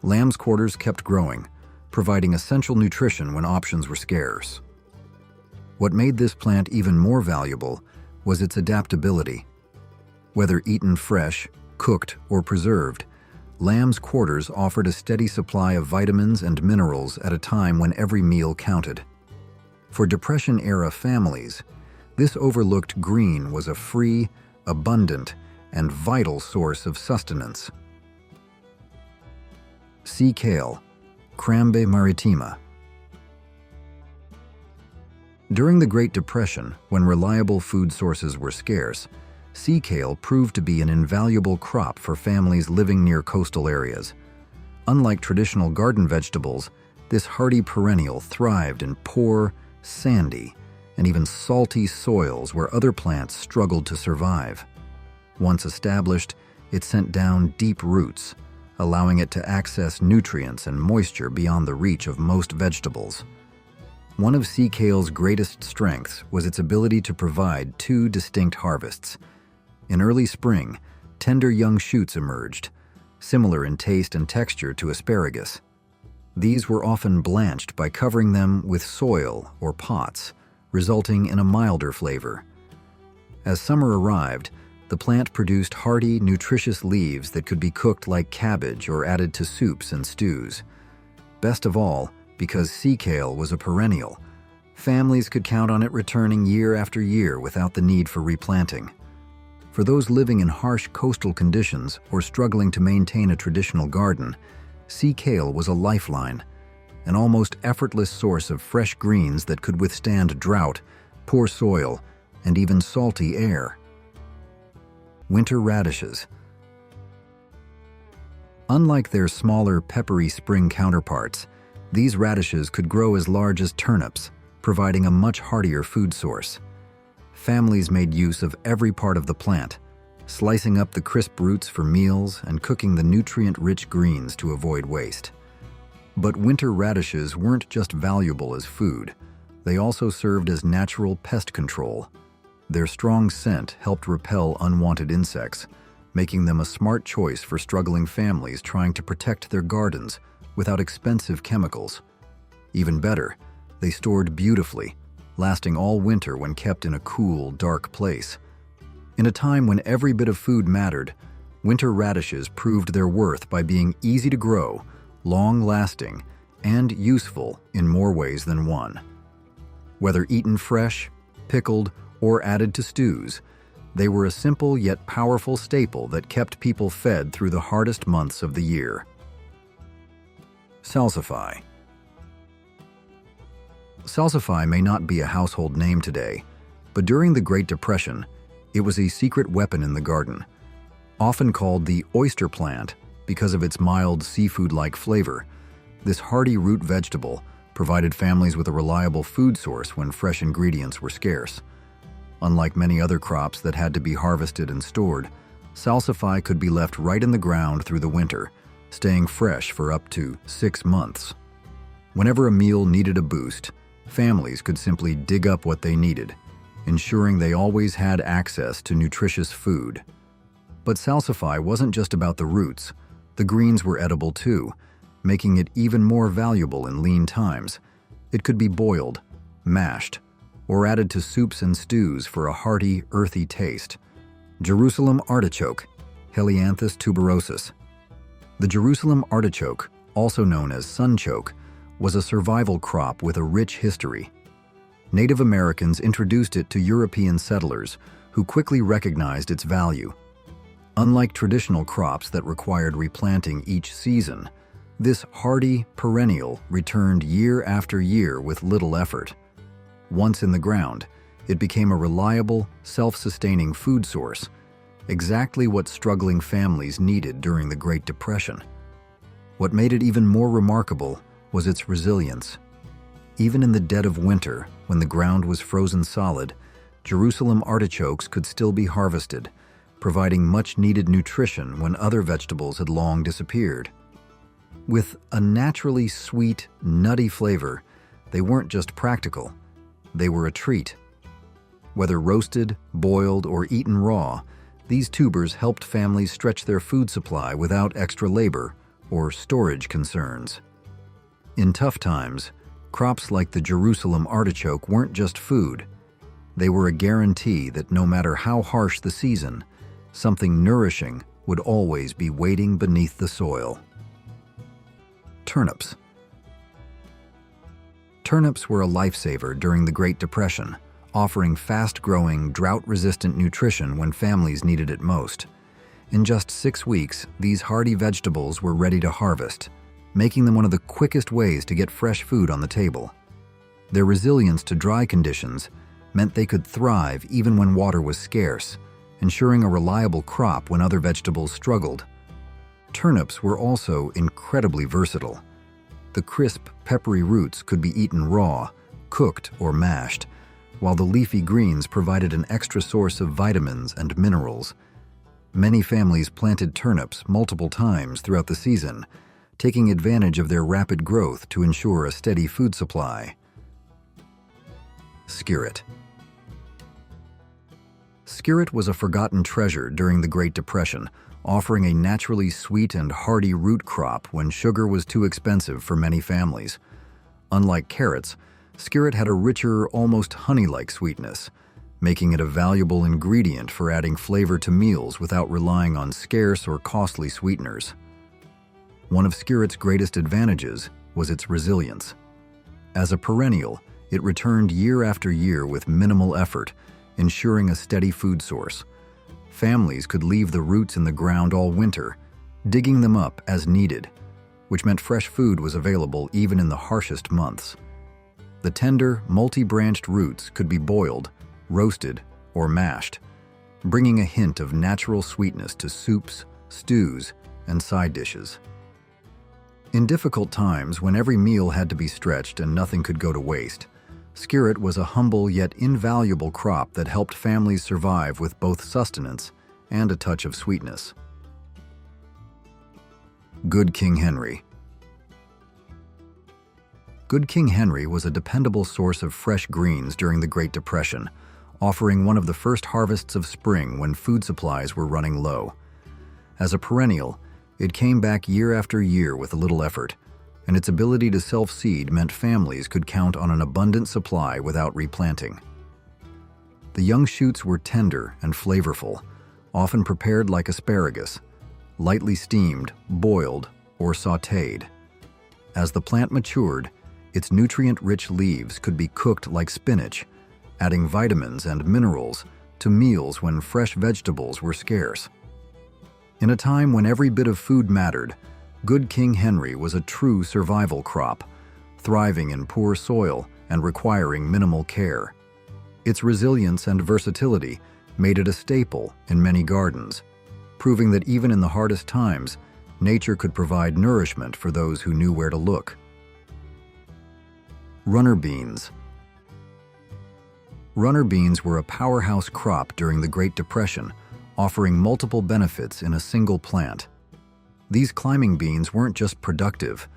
Speaker 1: lamb's quarters kept growing, providing essential nutrition when options were scarce. What made this plant even more valuable was its adaptability. Whether eaten fresh, cooked, or preserved, lamb's quarters offered a steady supply of vitamins and minerals at a time when every meal counted. For Depression-era families, this overlooked green was a free, abundant, and vital source of sustenance. Sea kale, Crambe maritima. During the Great Depression, when reliable food sources were scarce, sea kale proved to be an invaluable crop for families living near coastal areas. Unlike traditional garden vegetables, this hardy perennial thrived in poor, sandy, and even salty soils where other plants struggled to survive. Once established, it sent down deep roots, allowing it to access nutrients and moisture beyond the reach of most vegetables. One of sea kale's greatest strengths was its ability to provide two distinct harvests. In early spring, tender young shoots emerged, similar in taste and texture to asparagus. These were often blanched by covering them with soil or pots, resulting in a milder flavor. As summer arrived, the plant produced hearty, nutritious leaves that could be cooked like cabbage or added to soups and stews. Best of all, because sea kale was a perennial, families could count on it returning year after year without the need for replanting. For those living in harsh coastal conditions or struggling to maintain a traditional garden, sea kale was a lifeline, an almost effortless source of fresh greens that could withstand drought, poor soil, and even salty air. Winter radishes. Unlike their smaller, peppery spring counterparts, these radishes could grow as large as turnips, providing a much heartier food source. Families made use of every part of the plant, slicing up the crisp roots for meals and cooking the nutrient-rich greens to avoid waste. But winter radishes weren't just valuable as food. They also served as natural pest control. Their strong scent helped repel unwanted insects, making them a smart choice for struggling families trying to protect their gardens without expensive chemicals. Even better, they stored beautifully, lasting all winter when kept in a cool, dark place. In a time when every bit of food mattered, winter radishes proved their worth by being easy to grow, long-lasting, and useful in more ways than one. Whether eaten fresh, pickled, or added to stews, they were a simple yet powerful staple that kept people fed through the hardest months of the year. Salsify. Salsify may not be a household name today, but during the Great Depression, it was a secret weapon in the garden. Often called the oyster plant because of its mild seafood-like flavor, this hardy root vegetable provided families with a reliable food source when fresh ingredients were scarce. Unlike many other crops that had to be harvested and stored, salsify could be left right in the ground through the winter, staying fresh for up to 6 months. Whenever a meal needed a boost, families could simply dig up what they needed, ensuring they always had access to nutritious food. But salsify wasn't just about the roots. The greens were edible too, making it even more valuable in lean times. It could be boiled, mashed, or added to soups and stews for a hearty, earthy taste. Jerusalem artichoke, Helianthus tuberosus. The Jerusalem artichoke, also known as sunchoke, was a survival crop with a rich history. Native Americans introduced it to European settlers, who quickly recognized its value. Unlike traditional crops that required replanting each season, this hardy perennial returned year after year with little effort. Once in the ground, it became a reliable, self-sustaining food source, exactly what struggling families needed during the Great Depression. What made it even more remarkable was its resilience. Even in the dead of winter, when the ground was frozen solid, Jerusalem artichokes could still be harvested, providing much-needed nutrition when other vegetables had long disappeared. With a naturally sweet, nutty flavor, they weren't just practical. They were a treat. Whether roasted, boiled, or eaten raw, these tubers helped families stretch their food supply without extra labor or storage concerns. In tough times, crops like the Jerusalem artichoke weren't just food. They were a guarantee that no matter how harsh the season, something nourishing would always be waiting beneath the soil. Turnips. Turnips were a lifesaver during the Great Depression, offering fast-growing, drought-resistant nutrition when families needed it most. In just 6 weeks, these hardy vegetables were ready to harvest, making them one of the quickest ways to get fresh food on the table. Their resilience to dry conditions meant they could thrive even when water was scarce, ensuring a reliable crop when other vegetables struggled. Turnips were also incredibly versatile. The crisp, peppery roots could be eaten raw, cooked, or mashed, while the leafy greens provided an extra source of vitamins and minerals. Many families planted turnips multiple times throughout the season, taking advantage of their rapid growth to ensure a steady food supply. Skirret. Skirret was a forgotten treasure during the Great Depression, offering a naturally sweet and hearty root crop when sugar was too expensive for many families. Unlike carrots, skirret had a richer, almost honey-like sweetness, making it a valuable ingredient for adding flavor to meals without relying on scarce or costly sweeteners. One of skirret's greatest advantages was its resilience. As a perennial, it returned year after year with minimal effort, ensuring a steady food source. Families could leave the roots in the ground all winter, digging them up as needed, which meant fresh food was available even in the harshest months. The tender, multi-branched roots could be boiled, roasted, or mashed, bringing a hint of natural sweetness to soups, stews, and side dishes. In difficult times, when every meal had to be stretched and nothing could go to waste, skirret was a humble yet invaluable crop that helped families survive with both sustenance and a touch of sweetness. Good King Henry. Good King Henry was a dependable source of fresh greens during the Great Depression, offering one of the first harvests of spring when food supplies were running low. As a perennial, it came back year after year with a little effort, and its ability to self-seed meant families could count on an abundant supply without replanting. The young shoots were tender and flavorful, often prepared like asparagus, lightly steamed, boiled, or sautéed. As the plant matured, its nutrient-rich leaves could be cooked like spinach, adding vitamins and minerals to meals when fresh vegetables were scarce. In a time when every bit of food mattered, Good King Henry was a true survival crop, thriving in poor soil and requiring minimal care. Its resilience and versatility made it a staple in many gardens, proving that even in the hardest times, nature could provide nourishment for those who knew where to look. Runner beans. Runner beans were a powerhouse crop during the Great Depression, offering multiple benefits in a single plant. These climbing beans weren't just productive,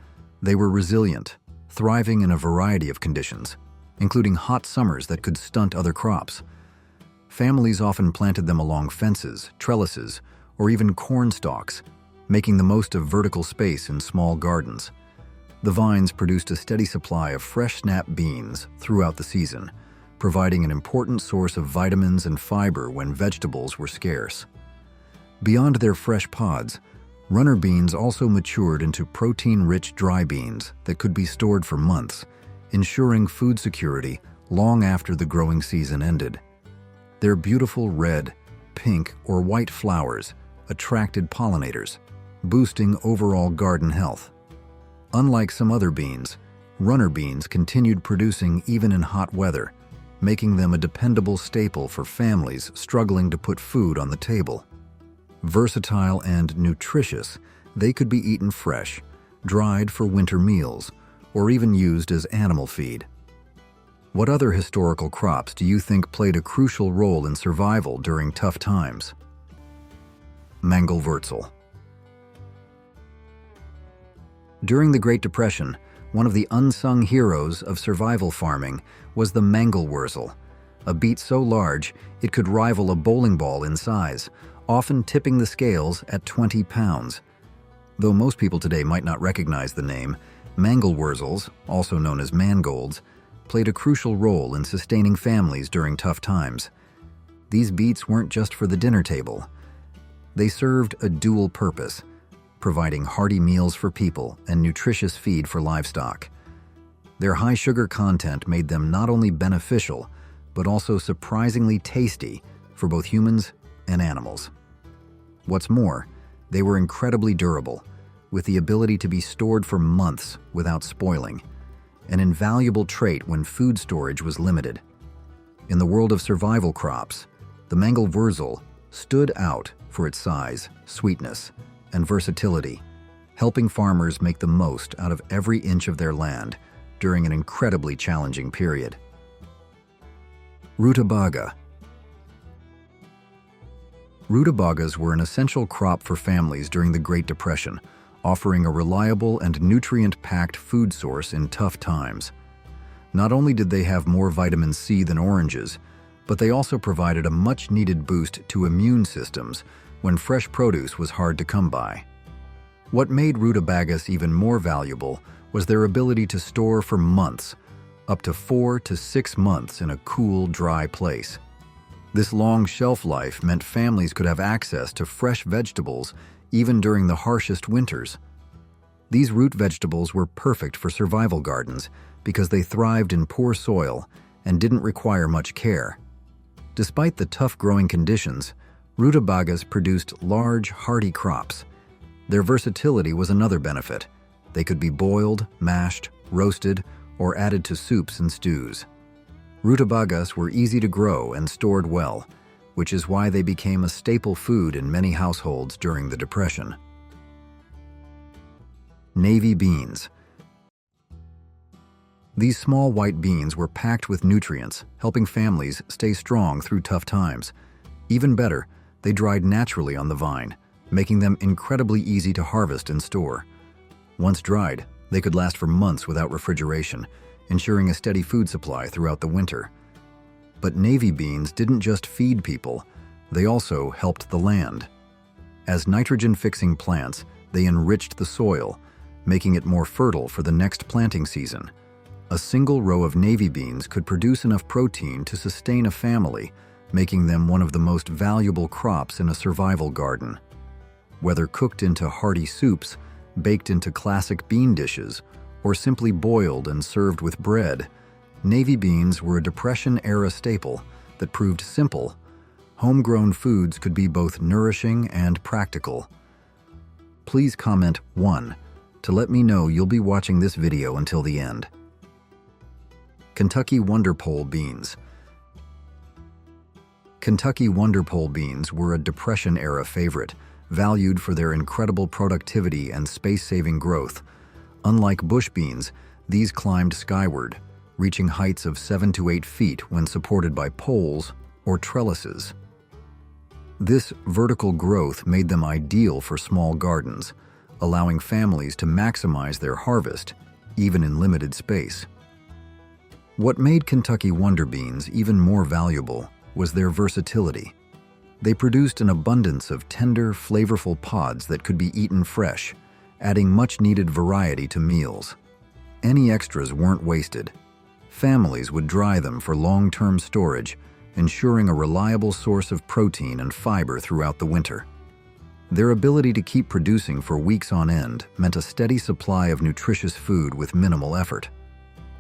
Speaker 1: they were resilient, thriving in a variety of conditions, including hot summers that could stunt other crops. Families often planted them along fences, trellises, or even corn stalks, making the most of vertical space in small gardens. The vines produced a steady supply of fresh snap beans throughout the season, providing an important source of vitamins and fiber when vegetables were scarce. Beyond their fresh pods, runner beans also matured into protein-rich dry beans that could be stored for months, ensuring food security long after the growing season ended. Their beautiful red, pink, or white flowers attracted pollinators, boosting overall garden health. Unlike some other beans, runner beans continued producing even in hot weather, making them a dependable staple for families struggling to put food on the table. Versatile and nutritious, they could be eaten fresh, dried for winter meals, or even used as animal feed. What other historical crops do you think played a crucial role in survival during tough times? Mangelwurzel. During the Great Depression, one of the unsung heroes of survival farming was the mangelwurzel, a beet so large it could rival a bowling ball in size, often tipping the scales at 20 pounds. Though most people today might not recognize the name, mangelwurzels, also known as mangolds, played a crucial role in sustaining families during tough times. These beets weren't just for the dinner table. They served a dual purpose, providing hearty meals for people and nutritious feed for livestock. Their high sugar content made them not only beneficial, but also surprisingly tasty for both humans and animals. What's more, they were incredibly durable, with the ability to be stored for months without spoiling, an invaluable trait when food storage was limited. In the world of survival crops, the mangelwurzel stood out for its size, sweetness, and versatility, helping farmers make the most out of every inch of their land during an incredibly challenging period. Rutabaga. Rutabagas were an essential crop for families during the Great Depression, offering a reliable and nutrient-packed food source in tough times. Not only did they have more vitamin C than oranges, but they also provided a much-needed boost to immune systems when fresh produce was hard to come by. What made rutabagas even more valuable was their ability to store for months, up to 4 to 6 months in a cool, dry place. This long shelf life meant families could have access to fresh vegetables even during the harshest winters. These root vegetables were perfect for survival gardens because they thrived in poor soil and didn't require much care. Despite the tough growing conditions, rutabagas produced large, hearty crops. Their versatility was another benefit. They could be boiled, mashed, roasted, or added to soups and stews. Rutabagas were easy to grow and stored well, which is why they became a staple food in many households during the Depression. Navy beans. These small white beans were packed with nutrients, helping families stay strong through tough times. Even better, they dried naturally on the vine, making them incredibly easy to harvest and store. Once dried, they could last for months without refrigeration, ensuring a steady food supply throughout the winter. But navy beans didn't just feed people, they also helped the land. As nitrogen-fixing plants, they enriched the soil, making it more fertile for the next planting season. A single row of navy beans could produce enough protein to sustain a family, making them one of the most valuable crops in a survival garden. Whether cooked into hearty soups, baked into classic bean dishes, or simply boiled and served with bread, navy beans were a Depression-era staple that proved simple. Homegrown foods could be both nourishing and practical. Please comment 1 to let me know you'll be watching this video until the end. Kentucky Wonder Pole beans. Kentucky Wonder Pole beans were a Depression-era favorite, valued for their incredible productivity and space-saving growth. Unlike bush beans, these climbed skyward, reaching heights of 7 to 8 feet when supported by poles or trellises. This vertical growth made them ideal for small gardens, allowing families to maximize their harvest, even in limited space. What made Kentucky Wonder beans even more valuable was their versatility. They produced an abundance of tender, flavorful pods that could be eaten fresh, adding much-needed variety to meals. Any extras weren't wasted. Families would dry them for long-term storage, ensuring a reliable source of protein and fiber throughout the winter. Their ability to keep producing for weeks on end meant a steady supply of nutritious food with minimal effort.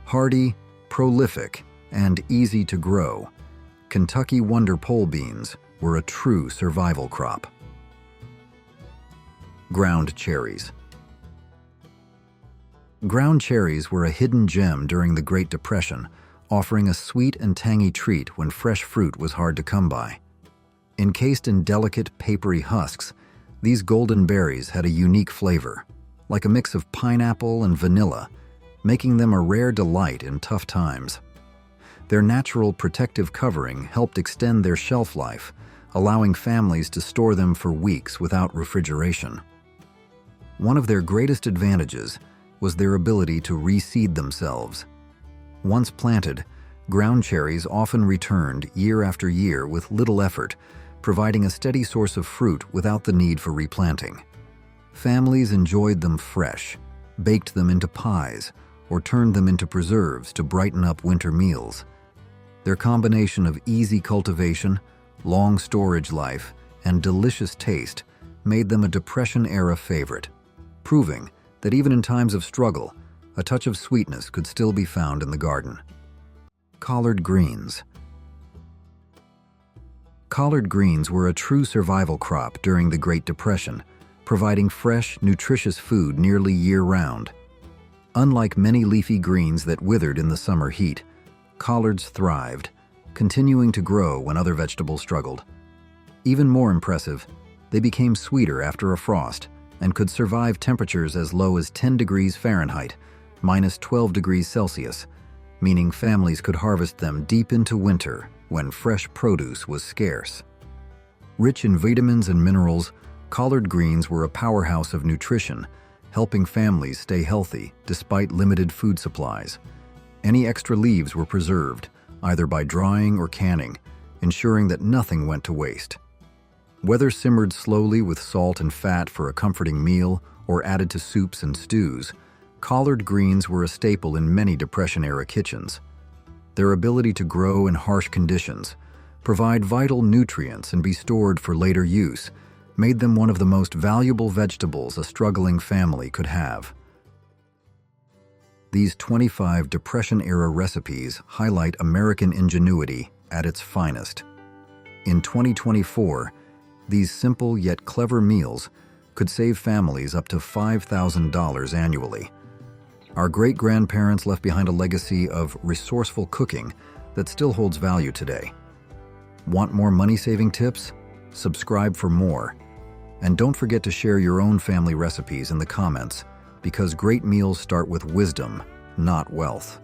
Speaker 1: Hardy, prolific, and easy to grow, Kentucky Wonder Pole beans were a true survival crop. Ground cherries. Ground cherries were a hidden gem during the Great Depression, offering a sweet and tangy treat when fresh fruit was hard to come by. Encased in delicate, papery husks, these golden berries had a unique flavor, like a mix of pineapple and vanilla, making them a rare delight in tough times. Their natural protective covering helped extend their shelf life, allowing families to store them for weeks without refrigeration. One of their greatest advantages was their ability to reseed themselves. Once planted, ground cherries often returned year after year with little effort, providing a steady source of fruit without the need for replanting. Families enjoyed them fresh, baked them into pies, or turned them into preserves to brighten up winter meals. Their combination of easy cultivation, long storage life, and delicious taste made them a Depression-era favorite, proving that even in times of struggle, a touch of sweetness could still be found in the garden. Collard greens. Collard greens were a true survival crop during the Great Depression, providing fresh, nutritious food nearly year-round. Unlike many leafy greens that withered in the summer heat, collards thrived, continuing to grow when other vegetables struggled. Even more impressive, they became sweeter after a frost and could survive temperatures as low as 10 degrees Fahrenheit, minus 12 degrees Celsius, meaning families could harvest them deep into winter when fresh produce was scarce. Rich in vitamins and minerals, collard greens were a powerhouse of nutrition, helping families stay healthy despite limited food supplies. Any extra leaves were preserved, either by drying or canning, ensuring that nothing went to waste. Whether simmered slowly with salt and fat for a comforting meal or added to soups and stews, collard greens were a staple in many Depression-era kitchens. Their ability to grow in harsh conditions, provide vital nutrients, and be stored for later use made them one of the most valuable vegetables a struggling family could have. These 25 Depression-era recipes highlight American ingenuity at its finest. In 2024, these simple yet clever meals could save families up to $5,000 annually. Our great-grandparents left behind a legacy of resourceful cooking that still holds value today. Want more money-saving tips? Subscribe for more. And don't forget to share your own family recipes in the comments, because great meals start with wisdom, not wealth.